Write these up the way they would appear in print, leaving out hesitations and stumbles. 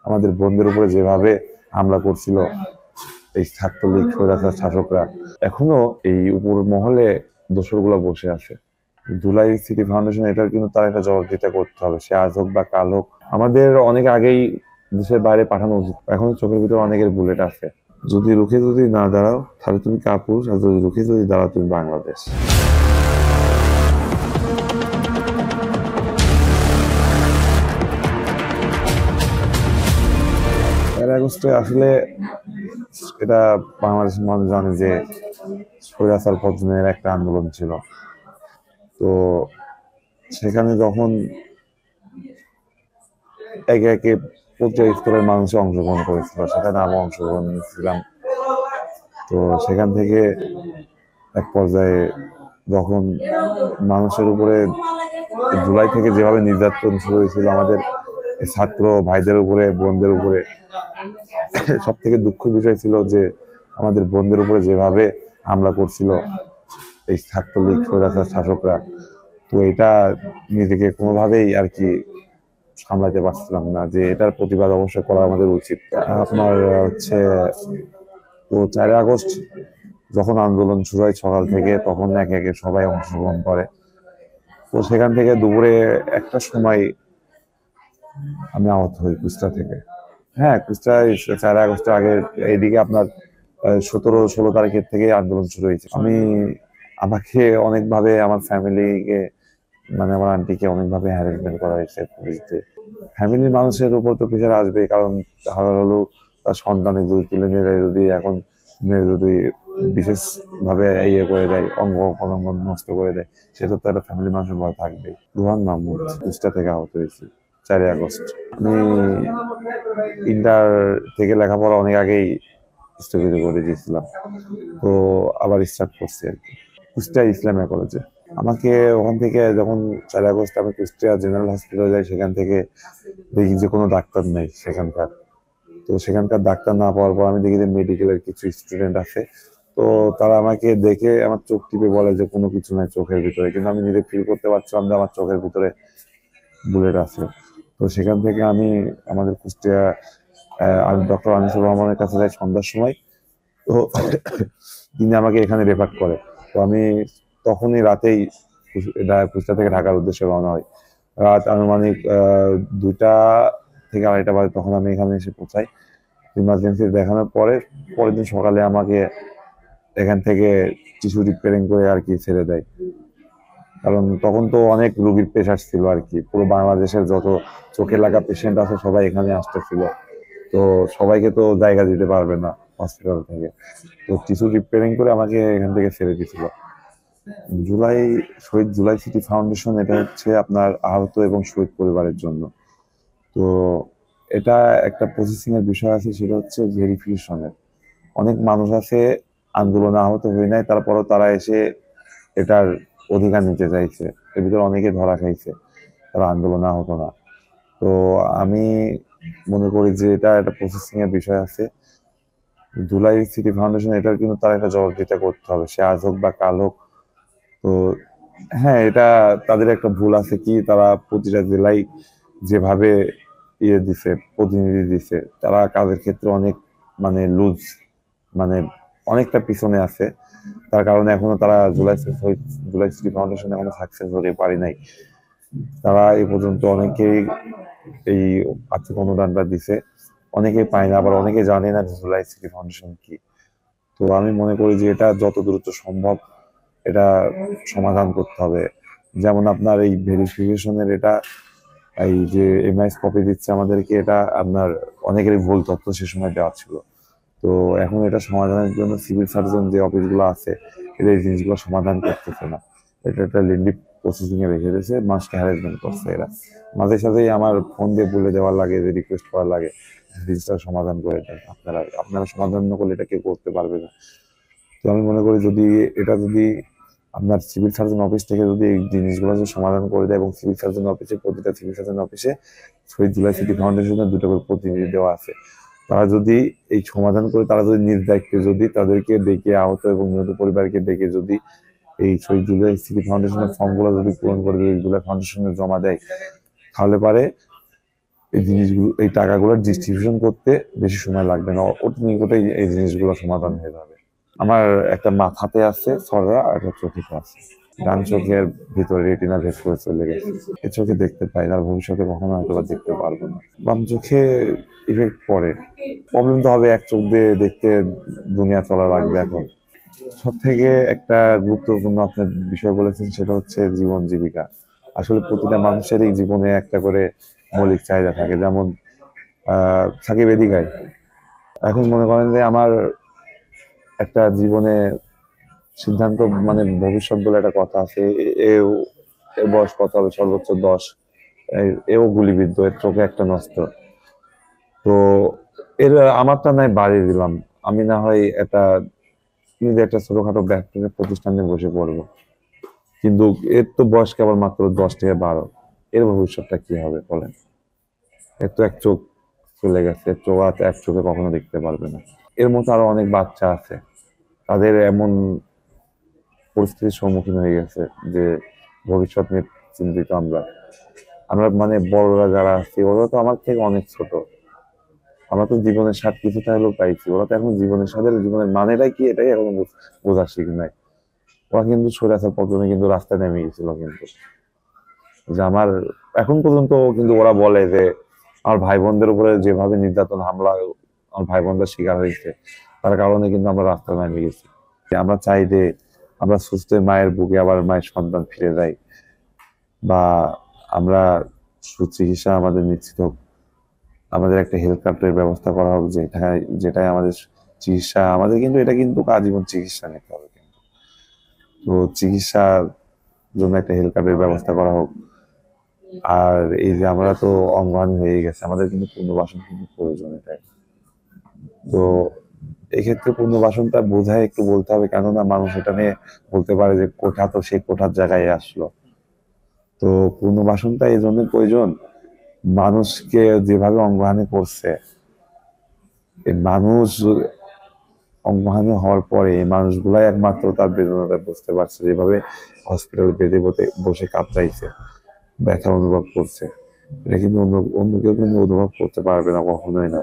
আমাদের বোনদের উপরে যেভাবে হামলা করছিল এই ছাত্রলীগ স্বৈরাচার শাসকরা, এখনো এই উপর মহলে দোসরগুলো বসে আছে। জুলাই সিটি ফাউন্ডেশন এটার কিন্তু তার একটা জবাবদিহিতা করতে হবে, সে আজ হোক বা কাল হোক। আমাদের অনেক আগেই দেশের বাইরে পাঠানো উচিত, এখন চোখের ভিতরে অনেকের বুলেট আছে। যদি রুখে যদি না দাঁড়াও তাহলে তুমি কাপুরুষ, আর যদি রুখে যদি দাঁড়াও তুমি বাংলাদেশ। ১ আগস্টে আসলে এটা বাংলাদেশের মানুষ জানে যে স্বৈরাচার পতনের একটা আন্দোলন ছিল। তো সেখানে যখন একে একে প্রত্যেক স্তরের মানুষ অংশগ্রহণ করেছিল, সেখানে আমি অংশগ্রহণ নিয়েছিলাম। তো সেখান থেকে এক পর্যায়ে যখন মানুষের উপরে জুলাই থেকে যেভাবে নির্যাতন শুরু হয়েছিল আমাদের ছাত্র ভাইদের উপরে, বোনদের উপরে, সব থেকে দুঃখের বিষয় ছিল যে আমাদের বোনদের উপরে যেভাবে হামলা করছিল এই ছাত্রলীগ স্বৈরাচার শাসকরা। তো এটা নিজেকে কোনোভাবেই আর কি সামলাতে পারছিলাম না, যে এটার প্রতিবাদ অবশ্যই করা আমাদের উচিত। আপনার হচ্ছে তো ৪ আগস্ট যখন আন্দোলন শুরু হয় সকাল থেকে, তখন একে একে সবাই অংশগ্রহণ করে। তো সেখান থেকে দুপুরে একটা সময় আমি আহত হই কুষ্টা থেকে। হ্যাঁ, কুষ্টায় ৪ আগস্টের আগে এইদিকে আপনার ১৭-১৬ তারিখের থেকে আন্দোলন শুরু হয়েছে। আমাকে অনেকভাবে, আমার ফ্যামিলিকে, মানে আমার আন্টিকে অনেকভাবে হ্যারাসমেন্ট করা হয়েছে পুলিশদের। ফ্যামিলির মানুষের উপর তো প্রেশার আসবে, কারণ তাহলে হলো তার সন্তানের যদি তুলে নিয়ে যায়, যদি এখন যদি বিশেষ ভাবে ইয়ে করে দেয়, অঙ্গ প্রত্যঙ্গ নষ্ট করে দেয়, সেটা তো একটা ফ্যামিলির মানুষের ভয় থাকবে। রুহান মাহমুদ, কুষ্টা থেকে আহত হয়েছি ৪ আগস্ট। আমি ইন্টার থেকে লেখাপড়া অনেক আগেই স্থগিত করে দিয়েছিলাম, তো আবার স্টার্ট করছি আর কি কুষ্টিয়া ইসলামিয়া কলেজে। আমাকে ওখান থেকে যখন ৪ আগস্ট আমি কুষ্টিয়া জেনারেল হসপিটালে যাই, সেখান থেকে দেখি যে কোনো ডাক্তার নেই সেখানকার। তো সেখানকার ডাক্তার না পাওয়ার পর আমি দেখি যে মেডিকেলের কিছু স্টুডেন্ট আছে, তো তারা আমাকে দেখে আমার চোখ টিপে বলে যে কোনো কিছু নাই চোখের ভিতরে, কিন্তু আমি নিজে ফিল করতে পারছিলাম যে আমার চোখের ভিতরে বুলেট আছে। তো সেখান থেকে আমি আমাদের কুষ্টিয়া ডক্টর আনিসুর রহমানের কাছে যাই সন্ধ্যার সময়। তো তিনি আমাকে এখানে রেফার করে। তো আমি তখনই রাতেই কুষ্টিয়া থেকে ঢাকার উদ্দেশ্যে রওনা হই। রাত আনুমানিক ২টা থেকে ২:৩০ বাজে তখন আমি এখানে এসে পৌঁছাই। ইমার্জেন্সি দেখানোর পরে পরের দিন সকালে আমাকে এখান থেকে টিস্যু রিপেয়ারিং করে আর কি ছেড়ে দেয়। কারণ তখন তো অনেক রোগীর প্রেশার ছিল আর কি, পুরো বাংলাদেশের যত চোখে লাগা পেশেন্ট আছে সবাই এখানে আসতেছিল। তো সবাইকে তো জায়গা দিতে পারবে না হসপিটাল থেকে, তো টিস্যু রিপেয়ারিং করে আমাকে এখান থেকে ছেড়ে দিয়েছিল। শহীদ জুলাই সিটি ফাউন্ডেশন, এটা হচ্ছে আপনার আহত এবং শহীদ পরিবারের জন্য। তো এটা একটা প্রসেসিং এর বিষয় আছে, সেটা হচ্ছে ভেরিফিকেশনের। অনেক মানুষ আছে আন্দোলনে আহত হয়ে নাই, তারপরও তারা এসে এটার অধিকার নিতে চাইছে। এর ভিতরে অনেকে ধরা খাইছে, তারা আন্দোলনে আহত না। তো আমি মনে করি যে এটা একটা প্রসেসিং এর বিষয় আছে। জুলাই সিটি ফাউন্ডেশন এটার কিন্তু তার একটা জবাবদিহিতা করতে হবে, সে আজ হোক বা কাল হোক। তো হ্যাঁ, এটা তাদের একটা ভুল আছে কি, তারা প্রতিটা জেলায় যেভাবে দিছে, প্রতিনিধি দিছে, তারা কাজের ক্ষেত্রে অনেক মানে লুজ, মানে অনেকটা পিছনে আছে। তার কারণে এখনো তারা জুলাই সিটি ফাউন্ডেশন এখনো সাকসেস হতে পারে নাই। তারা এই পর্যন্ত অনেকেই এই আর্থিক অনুদানটা দিছে, অনেকেই পায় না, আবার অনেকে জানে না জুলাই সিটি ফাউন্ডেশন কি। তো আমি মনে করি যে এটা যত দ্রুত সম্ভব এটা সমাধান করতে হবে। যেমন আপনার এই ভেরিফিকেশনের এটা, এই যে এমআইএস কপি দিচ্ছে আমাদেরকে, এটা আপনার অনেকেরই ভুল তথ্য সে সময় দেওয়া ছিল। তো এখন এটা সমাধানের জন্য সিভিল সার্জন যে অফিসগুলো আছে, এটা এই জিনিসগুলো সমাধান করতেছে না। এটা একটা লেন্দি প্রসেসিং এ রেখে দিয়েছে, মানুষকে হ্যারাসমেন্ট করছে এরা। মাঝে সাঝেই আমার ফোন দিয়ে বলে দেওয়ার লাগে, যে রিকোয়েস্ট করার লাগে, জিনিসটা সমাধান করে দেন। আপনারা সমাধান না করলে এটা কেউ করতে পারবে না। তো আমি মনে করি যদি আপনার সিভিল সার্জন অফিস থেকে যদি এই জিনিসগুলো যদি সমাধান করে দেয়, এবং সিভিল সার্জন অফিসে, প্রতিটা সিভিল সার্জন অফিসে শহীদ জুলাই সিটি ফাউন্ডেশনের 2টা করে প্রতিনিধি দেওয়া আছে, তারা যদি এই সমাধান করে, তারা যদি নিজ দায়িত্বে যদি তাদেরকে ডেকে, আহত এবং নিহত পরিবারকে ডেকে যদি এই শহীদ জুলাই সিটি ফাউন্ডেশনের ফর্মগুলো যদি পূরণ করে যদি জুলাই ফাউন্ডেশনে জমা দেয়, তাহলে পারে এই জিনিসগুলো, এই টাকাগুলোর ডিস্ট্রিবিউশন করতে বেশি সময় লাগবে না, অতি নিকটেই এই জিনিসগুলো সমাধান হয়ে যাবে। আমার একটা মাথাতে আছে ছড়া আর একটা চোখে আছে। ডান চোখের ভিতরে রেটিনা ভেদ করে চলে গেছে, এ চোখে দেখতে পাই না, আর ভবিষ্যতে কখনো হয়তো বা দেখতে পারবো না। বাম চোখে ইফেক্ট পড়ে, প্রবলেম তো হবে, এক চোখ দিয়ে দেখতে দুনিয়া চলা লাগবে। এখন সব থেকে একটা গুরুত্বপূর্ণ আপনার বিষয় বলেছেন, সেটা হচ্ছে জীবন জীবিকা। আসলে প্রতিটা মানুষেরই জীবনে একটা করে মৌলিক চাহিদা থাকে, যেমন থাকে বেদিকায়। এখন মনে করেন যে আমার একটা জীবনে সিদ্ধান্ত, মানে ভবিষ্যৎ বলে একটা কথা আছে, এও এর বয়স কত হবে, সর্বোচ্চ 10, এও গুলিবিদ্ধ, এর চোখে একটা নষ্ট। তো এর আমারটা নাই বাড়িয়ে দিলাম, আমি না হয় একটা নিজে একটা ছোটখাটো ব্যবসা প্রতিষ্ঠানে বসে পড়বো, কিন্তু এর তো বয়স কেবল মাত্র 10 থেকে 12, এর ভবিষ্যৎটা কি হবে বলেন? এর তো এক চোখ চলে গেছে, এর চোখ আর এক চোখে কখনো দেখতে পারবে না। এর মতো আরো অনেক বাচ্চা আছে, তাদের এমন পরিস্থিতির সম্মুখীন হয়ে গেছে যে ভবিষ্যৎ নিয়ে চিন্তিত। আমরা আমরা মানে বড়রা যারা আছি, ওরা তো আমার থেকে অনেক ছোট, আমরা তো জীবনের স্বাদ কিছুটা হলেও পাইছি, ওরা তো এখন জীবনের স্বাদের, জীবনের মানেটাই কি এটাই এখন বোঝা শিখ নাই। ওরা কিন্তু স্বৈরাচার পতনে কিন্তু রাস্তায় নেমে গেছিল, কিন্তু যে আমার এখন পর্যন্ত কিন্তু ওরা বলে যে আমার ভাই বোনদের উপরে যেভাবে নির্যাতন হামলা আমার ভাই বোনরা শিকার হয়েছে, তার কারণে কিন্তু আমরা রাস্তায় নেমে গেছি। আমরা চাই যে আমরা সুস্থ হয়ে মায়ের বুকে আবার মায়ের সন্তান ফিরে যাই, বা আমরা সুচিকিৎসা আমাদের নিশ্চিত হোক, আমাদের একটা হেলথ কার্ডের ব্যবস্থা করা হোক, যেটাই আমাদের চিকিৎসা, আমাদের কিন্তু এটা কিন্তু আজীবন চিকিৎসা নিতে হবে কিন্তু। তো চিকিৎসার জন্য একটা হেলথ কার্ডের ব্যবস্থা করা হোক। আর এই যে আমরা তো অঙ্গহানি হয়ে গেছে, আমাদের কিন্তু পুনর্বাসন কিন্তু প্রয়োজন এটাই। তো এক্ষেত্রে পুনর্বাসনটা বোঝায় একটু বলতে হবে, কেননা মানুষ এটা নিয়ে বলতে পারে যে কোঠা তো সে কোঠার জায়গায় আসলো। তো পুনর্বাসনটা এই জন্য প্রয়োজন, মানুষকে যেভাবে অঙ্গহানি করছে, এই মানুষ অঙ্গহানি হওয়ার পরে এই মানুষগুলাই একমাত্র তার বেদনাটা বুঝতে পারছে, যেভাবে হসপিটালে বেডে বসে কাতরাইছে, ব্যথা অনুভব করছে, এটা কিন্তু অন্য কেউ কিন্তু অনুভব করতে পারবে না, কখনোই না।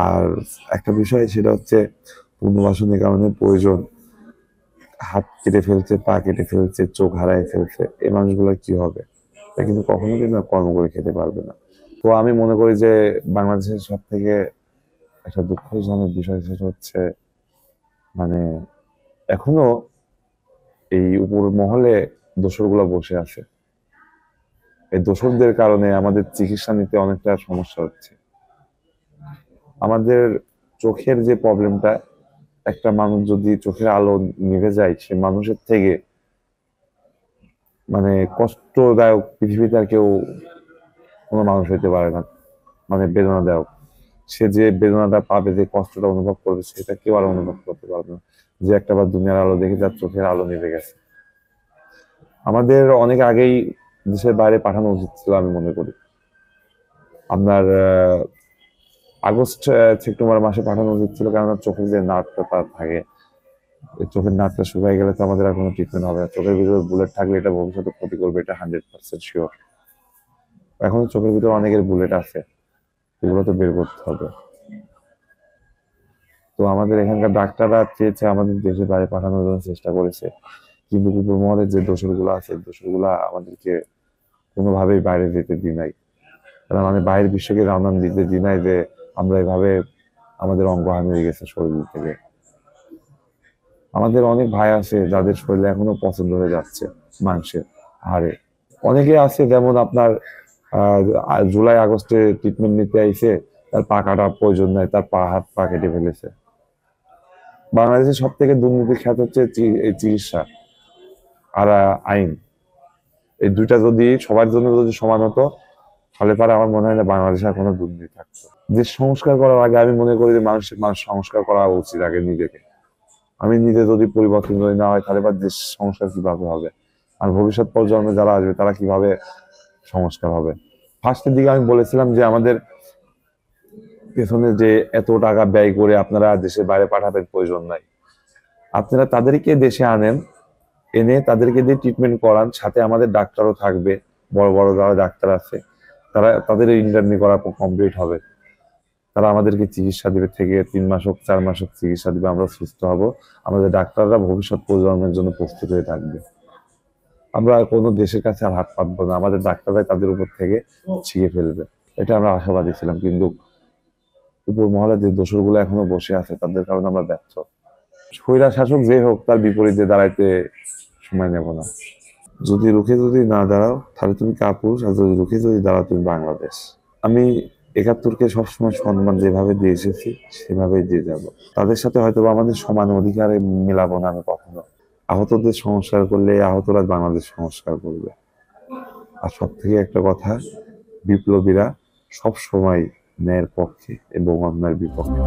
আর একটা বিষয় সেটা হচ্ছে পুনর্বাসনের কারণে প্রয়োজন, হাত কেটে ফেলছে, পা কেটে ফেলছে, চোখ হারায় ফেলছে, এই মানুষগুলো কি হবে? এটা কিন্তু কখনো কিন্তু কর্ম করে খেতে পারবে না। তো আমি মনে করি যে বাংলাদেশের সব থেকে একটা দুঃখজনক বিষয় সেটা হচ্ছে, মানে এখনো এই উপর মহলে দোসরগুলো বসে আছে, এই দোসরদের কারণে আমাদের চিকিৎসা নিতে অনেকটা সমস্যা হচ্ছে। আমাদের চোখের যে প্রবলেমটা, একটা মানুষ যদি চোখের আলো নিভে যায়, সে মানুষের থেকে মানে কষ্টদায়ক পৃথিবীতে আর কেউ কোনো মানুষ হইতে পারে না, মানে বেদনাদায়ক। সে যে বেদনাটা পাবে, যে কষ্টটা অনুভব করবে, সেটা কেউ আর অনুভব করতে পারবে না, যে একটা বার দুনিয়ার আলো দেখে যার চোখের আলো নিভে গেছে। আমাদের অনেক আগেই দেশের বাইরে পাঠানো উচিত ছিল আমি মনে করি। আপনার আগস্ট সেপ্টেম্বর মাসে পাঠানো উচিত ছিল, কেননা চোখের যে নার্ভটা তার থাকে, এই চোখের নার্ভটা শুকাই গেলে তো আমাদের আর কোনো ট্রিটমেন্ট হবে না। চোখের ভিতরে বুলেট থাকলে এটা ভবিষ্যতে ক্ষতি করবে, এটা 100% শিওর। এখন চোখের ভিতরে অনেকের বুলেট আছে, এগুলো তো বের করতে হবে। তো আমাদের এখানকার ডাক্তাররা চেয়েছে আমাদের দেশের বাইরে পাঠানোর জন্য চেষ্টা করেছে, কিন্তু উপর মহলের যে দোসরগুলো আছে, দোসরগুলা আমাদেরকে কোনোভাবেই বাইরে যেতে দিই নাই। তারা মানে বাইরের বিশ্বকে জানান দিতে দিই নাই যে আমরা এভাবে আমাদের অঙ্গহানি হয়ে গেছে শরীর থেকে। আমাদের অনেক ভাই আছে যাদের শরীরে এখনো পছন্দ হয়ে যাচ্ছে মাংসের হাড়ে। অনেকে আছে যেমন আপনার জুলাই আগস্টে ট্রিটমেন্ট নিতে আইছে, তার পা কাটার প্রয়োজন নাই, তার হাত পা কেটে ফেলেছে। বাংলাদেশের সব থেকে দুর্নীতির খ্যাত হচ্ছে এই চিকিৎসা আর আইন। এই দুইটা যদি সবার জন্য যদি সমান হতো, তাহলে পরে আমার মনে হয় না বাংলাদেশে আর কোনো দুর্নীতি থাকতো। দেশ সংস্কার করার আগে আমি মনে করি যে মানুষ সংস্কার করা উচিত আগে নিজেকে। আমি নিজে যদি পরিবর্তন যদি না হয়, তাহলে বা দেশ সংস্কার কিভাবে হবে? আর ভবিষ্যৎ প্রজন্মে যারা আসবে তারা কিভাবে সংস্কার হবে? ফার্স্টের দিকে আমি বলেছিলাম যে আমাদের পেছনে যে এত টাকা ব্যয় করে আপনারা দেশের বাইরে পাঠাবেন প্রয়োজন নাই, আপনারা তাদেরকে দেশে আনেন, এনে তাদেরকে দিয়ে ট্রিটমেন্ট করান, সাথে আমাদের ডাক্তারও থাকবে, বড় বড় যারা ডাক্তার আছে, তাদের ইন্টারনি করা কমপ্লিট হবে, তারা আমাদেরকে চিকিৎসা দিবে, থেকে 3 মাস হোক 4 মাস হোক চিকিৎসা দিবে, আমরা সুস্থ হব। আমাদের ডাক্তাররা ভবিষ্যৎ প্রজন্মের জন্য প্রস্তুত হয়ে থাকবে। আমরা কোনো দেশের কাছে আর হাত পাতবো না, আমাদের ডাক্তাররাই তাদের উপর থেকে ছিঁড়ে ফেলবে। এটা আমরা আশাবাদী ছিলাম, কিন্তু উপর মহলে যে দোসরগুলো এখনো বসে আছে তাদের কারণে আমরা ব্যর্থ। স্বৈরা শাসক যে হোক তার বিপরীতে দাঁড়াইতে সময় নেব না। যদি রুখে যদি না দাঁড়াও তাহলে তুমি কাপুরুষ, আর যদি রুখে যদি দাঁড়াও তুমি বাংলাদেশ। আমি 71কে সবসময় সম্মান যেভাবে দিয়ে এসেছি সেভাবেই দিয়ে যাব। তাদের সাথে হয়তো আমাদের সমান অধিকারে মেলাবো না আমি কখনো। আহতদের সংস্কার করলে আহতরা বাংলাদেশ সংস্কার করবে। আর সব থেকে একটা কথা, বিপ্লবীরা সব সময় ন্যায়ের পক্ষে এবং অন্যায়ের বিপক্ষে।